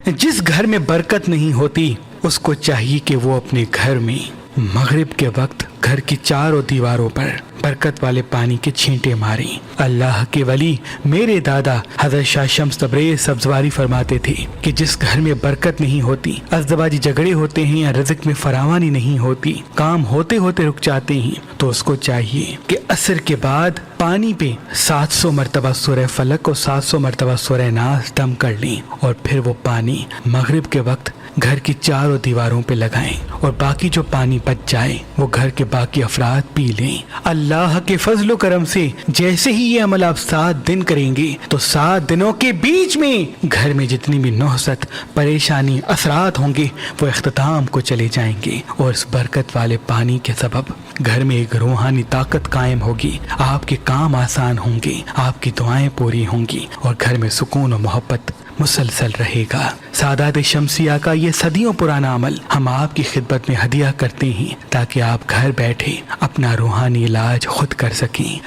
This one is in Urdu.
جس گھر میں برکت نہیں ہوتی اس کو چاہیے کہ وہ اپنے گھر میں مغرب کے وقت گھر کی چاروں دیواروں پر برکت والے پانی کے چھینٹے ماریں۔ اللہ کے ولی میرے دادا حضرت شاہ شمس تبریز سبزواری فرماتے تھے کہ جس گھر میں برکت نہیں ہوتی، ازدواجی جھگڑے ہوتے ہیں یا رزق میں فراوانی نہیں ہوتی، کام ہوتے ہوتے رک جاتے ہیں، تو اس کو چاہیے کہ عصر کے بعد پانی پہ 700 مرتبہ سورہ فلق اور 700 مرتبہ سورہ ناس دم کر لیں، اور پھر وہ پانی مغرب کے وقت گھر کی چاروں دیواروں پہ لگائیں، اور باقی جو پانی بچ جائے وہ گھر کے باقی افراد پی لیں۔ اللہ کے فضل و کرم سے جیسے ہی یہ عمل آپ 7 دن کریں گے تو 7 دنوں کے بیچ میں گھر میں جتنی بھی نحست، پریشانی، اثرات ہوں گے وہ اختتام کو چلے جائیں گے، اور اس برکت والے پانی کے سبب گھر میں ایک روحانی طاقت قائم ہوگی، آپ کے کام آسان ہوں گے، آپ کی دعائیں پوری ہوں گی، اور گھر میں سکون و محبت مسلسل رہے گا۔ سادات شمسیہ کا یہ صدیوں پرانا عمل ہم آپ کی خدمت میں ہدیہ کرتے ہیں تاکہ آپ گھر بیٹھے اپنا روحانی علاج خود کر سکیں۔